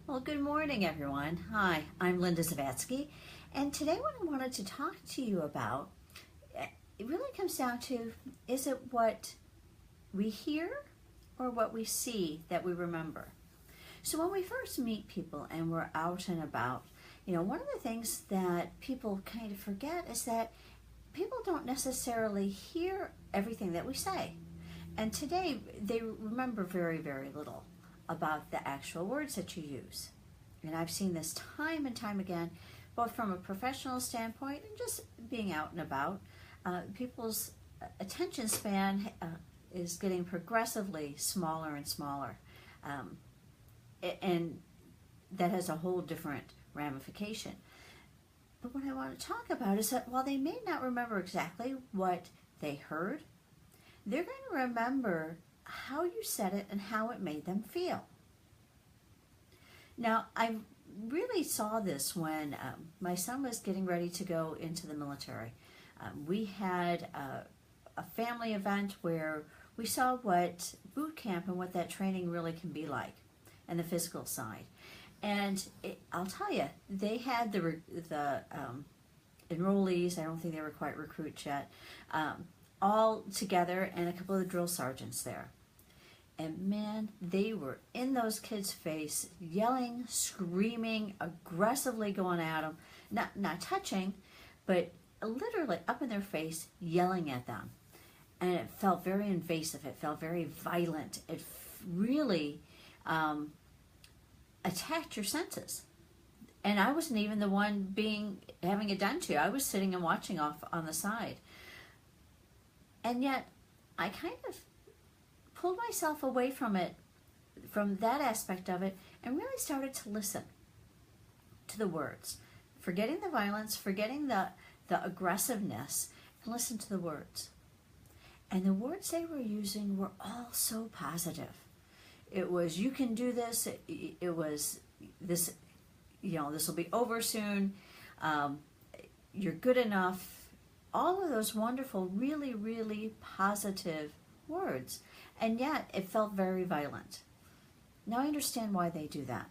Well, good morning, everyone. Hi, I'm Linda Zavatsky, and today what I wanted to talk to you about, it really comes down to, is it what we hear or what we see that we remember? So when we first meet people and we're out and about, one of the things that people kind of forget is that people don't necessarily hear everything that we say. And today they remember very, very little about the actual words that you use. And I've seen this time and time again, both from a professional standpoint and just being out and about. People's attention span is getting progressively smaller and smaller. Um, and that has a whole different ramification. But what I want to talk about is that while they may not remember exactly what they heard, they're going to remember how you said it and how it made them feel. Now, I really saw this when my son was getting ready to go into the military. We had a family event where we saw what boot camp and what that training really can be like, and the physical side. And I'll tell you, they had the enrollees, I don't think they were quite recruits yet, all together, and a couple of the drill sergeants there. And man, they were in those kids' face, yelling, screaming, aggressively going at them, not touching, but literally up in their face, yelling at them. And it felt very invasive. It felt very violent. It really attacked your senses. And I wasn't even the one having it done to. I was sitting and watching off on the side. And yet, I kind of pulled myself away from it, from that aspect of it, and really started to listen to the words, forgetting the violence, forgetting the aggressiveness, and listen to the words. And the words they were using were all so positive. It was, you can do this. It was this, this will be over soon. You're good enough. All of those wonderful, really, really positive words. And yet it felt very violent. Now I understand why they do that.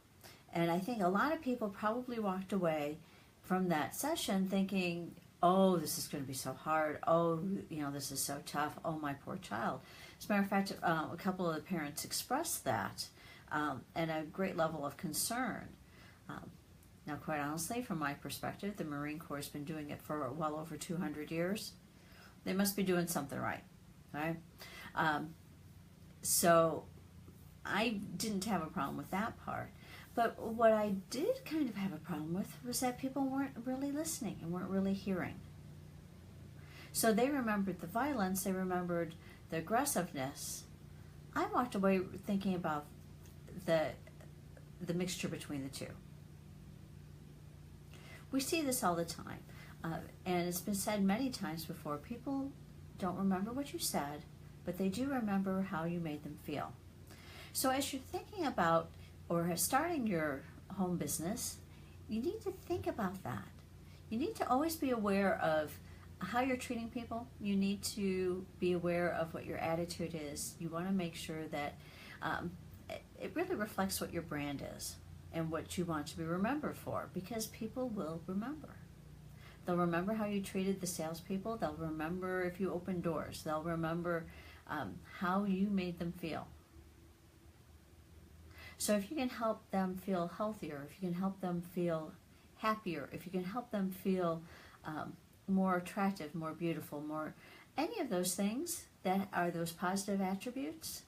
And I think a lot of people probably walked away from that session thinking, oh, this is going to be so hard. Oh, this is so tough. Oh, my poor child. As a matter of fact, a couple of the parents expressed that and a great level of concern. Now, quite honestly, from my perspective, the Marine Corps has been doing it for well over 200 years. They must be doing something right? So I didn't have a problem with that part. But what I did kind of have a problem with was that people weren't really listening and weren't really hearing. So they remembered the violence, they remembered the aggressiveness. I walked away thinking about the mixture between the two. We see this all the time, and it's been said many times before. People don't remember what you said, but they do remember how you made them feel. So as you're thinking about or starting your home business, you need to think about that. You need to always be aware of how you're treating people. You need to be aware of what your attitude is. You want to make sure that it really reflects what your brand is and what you want to be remembered for, because people will remember. They'll remember how you treated the salespeople. They'll remember if you opened doors. They'll remember how you made them feel. So if you can help them feel healthier, if you can help them feel happier, if you can help them feel more attractive, more beautiful, any of those things that are those positive attributes,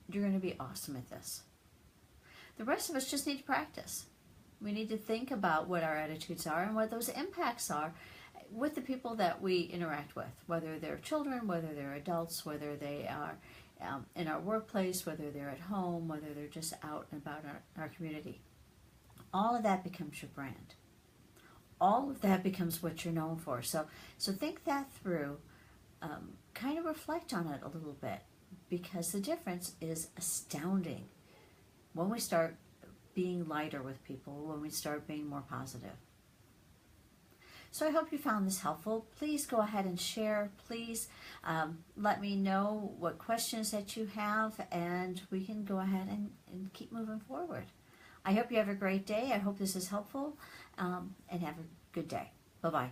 you're going to be awesome at this. The rest of us just need to practice. We need to think about what our attitudes are and what those impacts are with the people that we interact with, whether they're children, whether they're adults, whether they are in our workplace, whether they're at home, whether they're just out and about our community. All of that becomes your brand. All of that becomes what you're known for. So think that through. Kind of reflect on it a little bit, because the difference is astounding when we start being lighter with people, when we start being more positive. So I hope you found this helpful. Please go ahead and share. Please let me know what questions that you have, and we can go ahead and keep moving forward. I hope you have a great day. I hope this is helpful, and have a good day. Bye-bye.